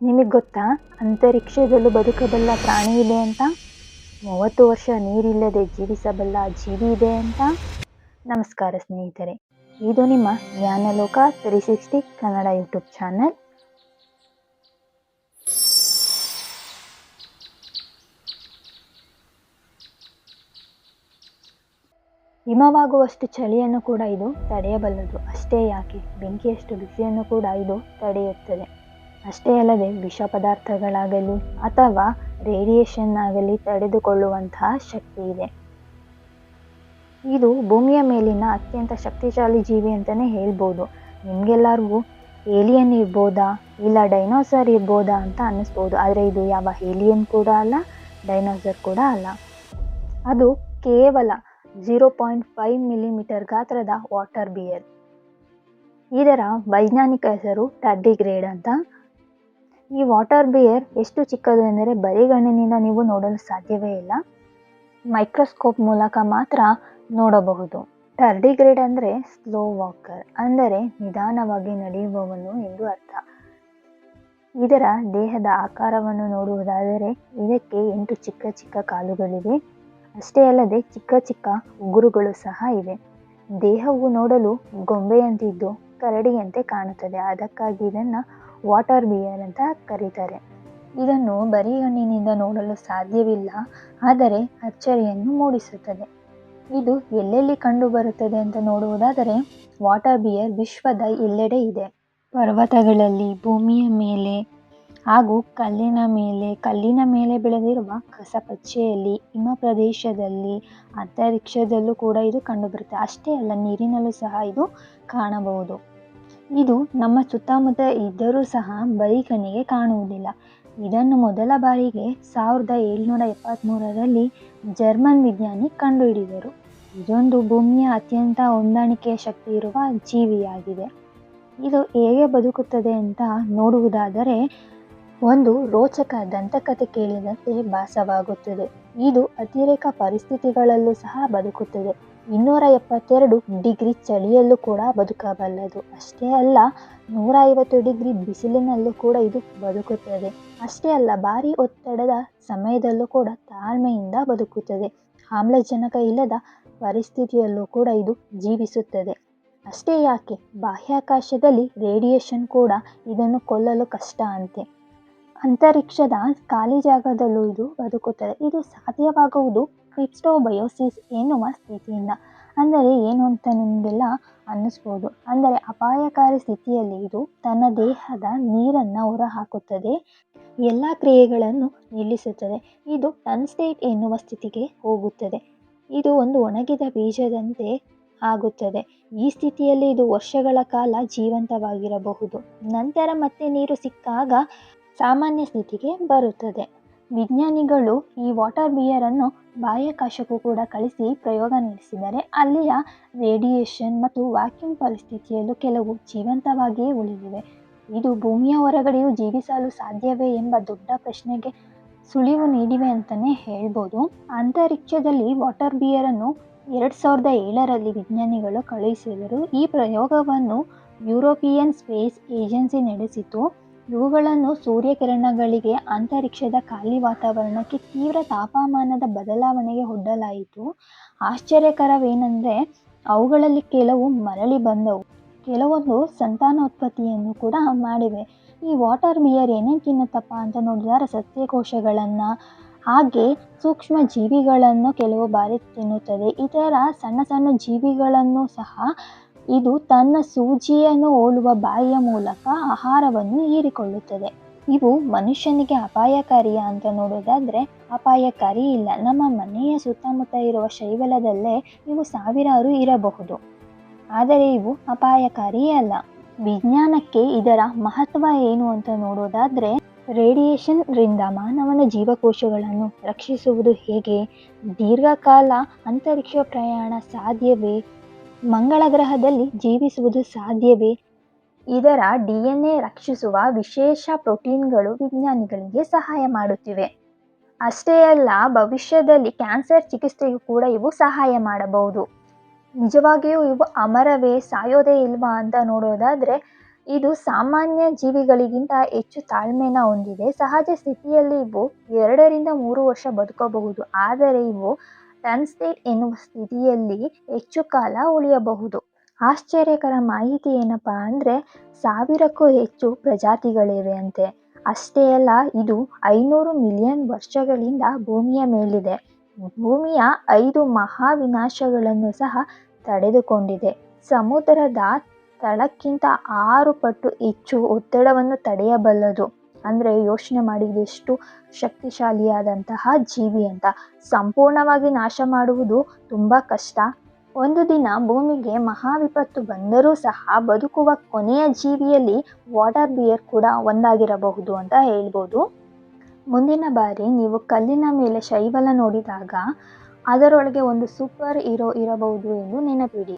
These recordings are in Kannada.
ನಿಮಗೆ ಗೊತ್ತಾ ಅಂತರಿಕ್ಷದಲ್ಲೂ ಬದುಕಬಲ್ಲ ಪ್ರಾಣಿ ಇದೆ ಅಂತ? 30 ವರ್ಷ ನೀರಿಲ್ಲದೆ ಜೀವಿಸಬಲ್ಲ ಜೀವಿ ಇದೆ ಅಂತ? ನಮಸ್ಕಾರ ಸ್ನೇಹಿತರೆ, ಇದು ನಿಮ್ಮ ಜ್ಞಾನಲೋಕ 360 ಕನ್ನಡ ಯೂಟ್ಯೂಬ್ ಚಾನಲ್. ಹಿಮವಾಗುವಷ್ಟು ಚಳಿಯನ್ನು ಕೂಡ ಇದು ತಡೆಯಬಲ್ಲದು. ಅಷ್ಟೇ ಯಾಕೆ, ಬೆಂಕಿಯಷ್ಟು ಬಿಸಿಯನ್ನು ಕೂಡ ಇದು ತಡೆಯುತ್ತದೆ. ಅಷ್ಟೇ ಅಲ್ಲದೆ ವಿಷ ಪದಾರ್ಥಗಳಾಗಲಿ ಅಥವಾ ರೇಡಿಯೇಷನ್ ಆಗಲಿ ತಡೆದುಕೊಳ್ಳುವಂತಹ ಶಕ್ತಿ ಇದೆ. ಇದು ಭೂಮಿಯ ಮೇಲಿನ ಅತ್ಯಂತ ಶಕ್ತಿಶಾಲಿ ಜೀವಿ ಅಂತಲೇ ಹೇಳ್ಬೋದು. ನಿಮಗೆಲ್ಲರಿಗೂ ಏಲಿಯನ್ ಇರ್ಬೋದಾ ಇಲ್ಲ ಡೈನೋಸರ್ ಇರ್ಬೋದಾ ಅಂತ ಅನ್ನಿಸ್ಬೋದು. ಆದರೆ ಇದು ಯಾವ ಏಲಿಯನ್ ಕೂಡ ಅಲ್ಲ, ಡೈನೋಸರ್ ಕೂಡ ಅಲ್ಲ. ಅದು ಕೇವಲ 0.5 ಮಿಲಿಮೀಟರ್ ಗಾತ್ರದ ವಾಟರ್ ಬಿಯರ್. ಇದರ ವೈಜ್ಞಾನಿಕ ಹೆಸರು ಟರ್ಡಿಗ್ರೇಡ್ ಅಂತ. ಈ ವಾಟರ್ ಬಿಯರ್ ಎಷ್ಟು ಚಿಕ್ಕದು ಎಂದರೆ ಬರಿಗಣ್ಣಿನಿಂದ ನೀವು ನೋಡಲು ಸಾಧ್ಯವೇ ಇಲ್ಲ, ಮೈಕ್ರೋಸ್ಕೋಪ್ ಮೂಲಕ ಮಾತ್ರ ನೋಡಬಹುದು. ಟರ್ಡಿಗ್ರೇಡ್ ಅಂದರೆ ಸ್ಲೋ ವಾಕರ್, ಅಂದರೆ ನಿಧಾನವಾಗಿ ನಡೆಯುವವನು ಎಂದು ಅರ್ಥ. ಇದರ ದೇಹದ ಆಕಾರವನ್ನು ನೋಡುವುದಾದರೆ ಇದಕ್ಕೆ 8 ಚಿಕ್ಕ ಚಿಕ್ಕ ಕಾಲುಗಳಿವೆ. ಅಷ್ಟೇ ಅಲ್ಲದೆ ಚಿಕ್ಕ ಚಿಕ್ಕ ಉಗುರುಗಳು ಸಹ ಇವೆ. ದೇಹವು ನೋಡಲು ಗೊಂಬೆಯಂತಿದ್ದು ಕರಡಿಯಂತೆ ಕಾಣುತ್ತದೆ. ಅದಕ್ಕಾಗಿ ಇದನ್ನು ವಾಟರ್ ಬಿಯರ್ ಅಂತ ಕರೀತಾರೆ. ಇದನ್ನು ಬರಿಗಣ್ಣಿನಿಂದ ನೋಡಲು ಸಾಧ್ಯವಿಲ್ಲ, ಆದರೆ ಅಚ್ಚರಿಯನ್ನು ಮೂಡಿಸುತ್ತದೆ. ಇದು ಎಲ್ಲೆಲ್ಲಿ ಕಂಡುಬರುತ್ತದೆ ಅಂತ ನೋಡುವುದಾದರೆ ವಾಟರ್ ಬಿಯರ್ ವಿಶ್ವದ ಎಲ್ಲೆಡೆ ಇದೆ. ಪರ್ವತಗಳಲ್ಲಿ, ಭೂಮಿಯ ಮೇಲೆ ಹಾಗೂ ಕಲ್ಲಿನ ಮೇಲೆ ಬೆಳೆದಿರುವ ಕಸಪಚ್ಚೆಯಲ್ಲಿ, ಹಿಮ ಪ್ರದೇಶದಲ್ಲಿ, ಅಂತರಿಕ್ಷದಲ್ಲೂ ಕೂಡ ಇದು ಕಂಡುಬರುತ್ತೆ. ಅಷ್ಟೇ ಅಲ್ಲ, ನೀರಿನಲ್ಲೂ ಸಹ ಇದು ಕಾಣಬಹುದು. ಇದು ನಮ್ಮ ಸುತ್ತಮುತ್ತ ಇದ್ದರೂ ಸಹ ಬರಿಗಣ್ಣಿಗೆ ಕಾಣುವುದಿಲ್ಲ. ಇದನ್ನು ಮೊದಲ ಬಾರಿಗೆ 1773ರಲ್ಲಿ ಜರ್ಮನ್ ವಿಜ್ಞಾನಿ ಕಂಡುಹಿಡಿದರು. ಇದೊಂದು ಭೂಮಿಯ ಅತ್ಯಂತ ಹೊಂದಾಣಿಕೆಯ ಶಕ್ತಿ ಇರುವ ಜೀವಿಯಾಗಿದೆ. ಇದು ಹೇಗೆ ಬದುಕುತ್ತದೆ ಅಂತ ನೋಡುವುದಾದರೆ ಒಂದು ರೋಚಕ ದಂತಕಥೆ ಕೇಳಿದಂತೆ ಭಾಸವಾಗುತ್ತದೆ. ಇದು ಅತಿರೇಕ ಪರಿಸ್ಥಿತಿಗಳಲ್ಲೂ ಸಹ ಬದುಕುತ್ತದೆ. 272 ಡಿಗ್ರಿ ಚಳಿಯಲ್ಲೂ ಕೂಡ ಬದುಕಬಲ್ಲದು. ಅಷ್ಟೇ ಅಲ್ಲ, 150 ಡಿಗ್ರಿ ಬಿಸಿಲಿನಲ್ಲೂ ಕೂಡ ಇದು ಬದುಕುತ್ತದೆ. ಅಷ್ಟೇ ಅಲ್ಲ, ಭಾರಿ ಒತ್ತಡದ ಸಮಯದಲ್ಲೂ ಕೂಡ ತಾಳ್ಮೆಯಿಂದ ಬದುಕುತ್ತದೆ. ಆಮ್ಲಜನಕ ಇಲ್ಲದ ಪರಿಸ್ಥಿತಿಯಲ್ಲೂ ಕೂಡ ಇದು ಜೀವಿಸುತ್ತದೆ. ಅಷ್ಟೇ ಯಾಕೆ, ಬಾಹ್ಯಾಕಾಶದಲ್ಲಿ ರೇಡಿಯೇಷನ್ ಕೂಡ ಇದನ್ನು ಕೊಲ್ಲಲು ಕಷ್ಟ ಅಂತೆ. ಅಂತರಿಕ್ಷದ ಖಾಲಿ ಜಾಗದಲ್ಲೂ ಇದು ಬದುಕುತ್ತದೆ. ಇದು ಸಾಧ್ಯವಾಗುವುದು ಕ್ರಿಪ್ಟೋಬಯೋಸಿಸ್ ಎನ್ನುವ ಸ್ಥಿತಿಯಿಂದ. ಅಂದರೆ ಏನು ಅಂತ ನಿಮಗೆಲ್ಲ ಅನ್ನಿಸ್ಬೋದು. ಅಂದರೆ ಅಪಾಯಕಾರಿ ಸ್ಥಿತಿಯಲ್ಲಿ ಇದು ತನ್ನ ದೇಹದ ನೀರನ್ನು ಹೊರಹಾಕುತ್ತದೆ, ಎಲ್ಲ ಕ್ರಿಯೆಗಳನ್ನು ನಿಲ್ಲಿಸುತ್ತದೆ. ಇದು ಅನ್ಸ್ಟೇಟ್ ಎನ್ನುವ ಸ್ಥಿತಿಗೆ ಹೋಗುತ್ತದೆ. ಇದು ಒಂದು ಒಣಗಿದ ಬೀಜದಂತೆ ಆಗುತ್ತದೆ. ಈ ಸ್ಥಿತಿಯಲ್ಲಿ ಇದು ವರ್ಷಗಳ ಕಾಲ ಜೀವಂತವಾಗಿರಬಹುದು. ನಂತರ ಮತ್ತೆ ನೀರು ಸಿಕ್ಕಾಗ ಸಾಮಾನ್ಯ ಸ್ಥಿತಿಗೆ ಬರುತ್ತದೆ. ವಿಜ್ಞಾನಿಗಳು ಈ ವಾಟರ್ ಬಿಯರನ್ನು ಬಾಹ್ಯಾಕಾಶಕ್ಕೂ ಕೂಡ ಕಳಿಸಿ ಪ್ರಯೋಗ ನಡೆಸಿದರೆ ಅಲ್ಲಿಯ ರೇಡಿಯೇಷನ್ ಮತ್ತು ವ್ಯಾಕ್ಯೂಮ್ ಪರಿಸ್ಥಿತಿಯಲ್ಲೂ ಕೆಲವು ಜೀವಂತವಾಗಿಯೇ ಉಳಿದಿವೆ. ಇದು ಭೂಮಿಯ ಹೊರಗಡೆಯೂ ಜೀವಿಸಲು ಸಾಧ್ಯವೇ ಎಂಬ ದೊಡ್ಡ ಪ್ರಶ್ನೆಗೆ ಸುಳಿವು ನೀಡಿವೆ ಅಂತಲೇ ಹೇಳ್ಬೋದು. ಅಂತರಿಕ್ಷದಲ್ಲಿ ವಾಟರ್ ಬಿಯರನ್ನು 2007ರಲ್ಲಿ ವಿಜ್ಞಾನಿಗಳು ಕಳುಹಿಸಿದರು. ಈ ಪ್ರಯೋಗವನ್ನು ಯುರೋಪಿಯನ್ ಸ್ಪೇಸ್ ಏಜೆನ್ಸಿ ನಡೆಸಿತು. ಇವುಗಳನ್ನು ಸೂರ್ಯಕಿರಣಗಳಿಗೆ, ಅಂತರಿಕ್ಷದ ಖಾಲಿ ವಾತಾವರಣಕ್ಕೆ, ತೀವ್ರ ತಾಪಮಾನದ ಬದಲಾವಣೆಗೆ ಒಡ್ಡಲಾಯಿತು. ಆಶ್ಚರ್ಯಕರವೇನೆಂದರೆ ಅವುಗಳಲ್ಲಿ ಕೆಲವು ಮರಳಿ ಬಂದವು, ಕೆಲವೊಂದು ಸಂತಾನೋತ್ಪತ್ತಿಯನ್ನು ಕೂಡ ಮಾಡಿವೆ. ಈ ವಾಟರ್ ಬಿಯರ್ ಏನೇನು ತಿನ್ನುತ್ತಪ್ಪ ಅಂತ ನೋಡಿದರೆ ಸಸ್ಯಕೋಶಗಳನ್ನು ಹಾಗೆ ಸೂಕ್ಷ್ಮ ಜೀವಿಗಳನ್ನು ಕೆಲವು ಬಾರಿ ತಿನ್ನುತ್ತದೆ. ಇತರ ಸಣ್ಣ ಸಣ್ಣ ಜೀವಿಗಳನ್ನು ಸಹ ಇದು ತನ್ನ ಸೂಜಿಯನ್ನು ಹೋಲುವ ಬಾಯಿಯ ಮೂಲಕ ಆಹಾರವನ್ನು ಹೀರಿಕೊಳ್ಳುತ್ತದೆ. ಇವು ಮನುಷ್ಯನಿಗೆ ಅಪಾಯಕಾರಿಯ ಅಂತ ನೋಡೋದಾದರೆ ಅಪಾಯಕಾರಿ ಇಲ್ಲ. ನಮ್ಮ ಮನೆಯ ಸುತ್ತಮುತ್ತ ಇರುವ ಶೈವಲದಲ್ಲೇ ಇವು ಸಾವಿರಾರು ಇರಬಹುದು, ಆದರೆ ಇವು ಅಪಾಯಕಾರಿ ಅಲ್ಲ. ವಿಜ್ಞಾನಕ್ಕೆ ಇದರ ಮಹತ್ವ ಏನು ಅಂತ ನೋಡೋದಾದರೆ ರೇಡಿಯೇಷನ್ ರಿಂದ ಮಾನವನ ಜೀವಕೋಶಗಳನ್ನು ರಕ್ಷಿಸುವುದು ಹೇಗೆ? ದೀರ್ಘಕಾಲ ಅಂತರಿಕ್ಷ ಪ್ರಯಾಣ ಸಾಧ್ಯವೇ? ಮಂಗಳ ಗ್ರಹದಲ್ಲಿ ಜೀವಿಸುವುದು ಸಾಧ್ಯವೇ? ಇದರ DNA ರಕ್ಷಿಸುವ ವಿಶೇಷ ಪ್ರೋಟೀನ್ಗಳು ವಿಜ್ಞಾನಿಗಳಿಗೆ ಸಹಾಯ ಮಾಡುತ್ತಿವೆ. ಅಷ್ಟೇ ಅಲ್ಲ, ಭವಿಷ್ಯದಲ್ಲಿ ಕ್ಯಾನ್ಸರ್ ಚಿಕಿತ್ಸೆಗೂ ಕೂಡ ಇವು ಸಹಾಯ ಮಾಡಬಹುದು. ನಿಜವಾಗಿಯೂ ಇವು ಅಮರವೇ, ಸಾಯೋದೇ ಇಲ್ವಾ ಅಂತ ನೋಡೋದಾದರೆ ಇದು ಸಾಮಾನ್ಯ ಜೀವಿಗಳಿಗಿಂತ ಹೆಚ್ಚು ತಾಳ್ಮೆನ ಹೊಂದಿದೆ. ಸಹಜ ಸ್ಥಿತಿಯಲ್ಲಿ ಇವು 2 ರಿಂದ 3 ವರ್ಷ ಬದುಕಬಹುದು, ಆದರೆ ಇವು ಟನ್ಸ್ಟೇಟ್ ಎನ್ನುವ ಸ್ಥಿತಿಯಲ್ಲಿ ಹೆಚ್ಚು ಕಾಲ ಉಳಿಯಬಹುದು. ಆಶ್ಚರ್ಯಕರ ಮಾಹಿತಿ ಏನಪ್ಪಾ ಅಂದರೆ 1000ಕ್ಕೂ ಹೆಚ್ಚು ಪ್ರಜಾತಿಗಳಿವೆ ಅಂತೆ. ಅಷ್ಟೇ ಅಲ್ಲ, ಇದು 500 ಮಿಲಿಯನ್ ವರ್ಷಗಳಿಂದ ಭೂಮಿಯ ಮೇಲಿದೆ. ಭೂಮಿಯ 5 ಮಹಾವಿನಾಶಗಳನ್ನು ಸಹ ತಡೆದುಕೊಂಡಿದೆ. ಸಮುದ್ರದ ತಳಕ್ಕಿಂತ 6 ಪಟ್ಟು ಹೆಚ್ಚು ಒತ್ತಡವನ್ನು ತಡೆಯಬಲ್ಲದು. ಅಂದರೆ ಯೋಚನೆ ಮಾಡಿ, ಎಷ್ಟು ಶಕ್ತಿಶಾಲಿಯಾದಂತಹ ಜೀವಿ ಅಂತ. ಸಂಪೂರ್ಣವಾಗಿ ನಾಶ ಮಾಡುವುದು ತುಂಬ ಕಷ್ಟ. ಒಂದು ದಿನ ಭೂಮಿಗೆ ಮಹಾವಿಪತ್ತು ಬಂದರೂ ಸಹ ಬದುಕುವ ಕೊನೆಯ ಜೀವಿಯಲ್ಲಿ ವಾಟರ್ ಬಿಯರ್ ಕೂಡ ಒಂದಾಗಿರಬಹುದು ಅಂತ ಹೇಳ್ಬೋದು. ಮುಂದಿನ ಬಾರಿ ನೀವು ಕಲ್ಲಿನ ಮೇಲೆ ಶೈವಲ ನೋಡಿದಾಗ ಅದರೊಳಗೆ ಒಂದು ಸೂಪರ್ ಹೀರೋ ಇರಬಹುದು ಎಂದು ನೆನಪಿಡಿ.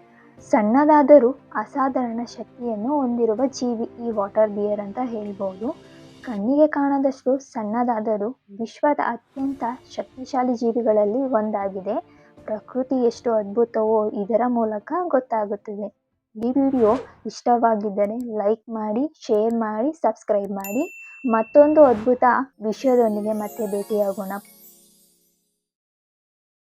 ಸಣ್ಣದಾದರೂ ಅಸಾಧಾರಣ ಶಕ್ತಿಯನ್ನು ಹೊಂದಿರುವ ಜೀವಿ ಈ ವಾಟರ್ ಬಿಯರ್ ಅಂತ ಹೇಳ್ಬೋದು. ಕಣ್ಣಿಗೆ ಕಾಣದಷ್ಟು ಸಣ್ಣದಾದರೂ ವಿಶ್ವದ ಅತ್ಯಂತ ಶಕ್ತಿಶಾಲಿ ಜೀವಿಗಳಲ್ಲಿ ಒಂದಾಗಿದೆ. ಪ್ರಕೃತಿ ಎಷ್ಟು ಅದ್ಭುತವೋ ಇದರ ಮೂಲಕ ಗೊತ್ತಾಗುತ್ತದೆ. ಈ ವಿಡಿಯೋ ಇಷ್ಟವಾಗಿದ್ದರೆ ಲೈಕ್ ಮಾಡಿ, ಶೇರ್ ಮಾಡಿ, ಸಬ್ಸ್ಕ್ರೈಬ್ ಮಾಡಿ. ಮತ್ತೊಂದು ಅದ್ಭುತ ವಿಷಯದೊಂದಿಗೆ ಮತ್ತೆ ಭೇಟಿಯಾಗೋಣ.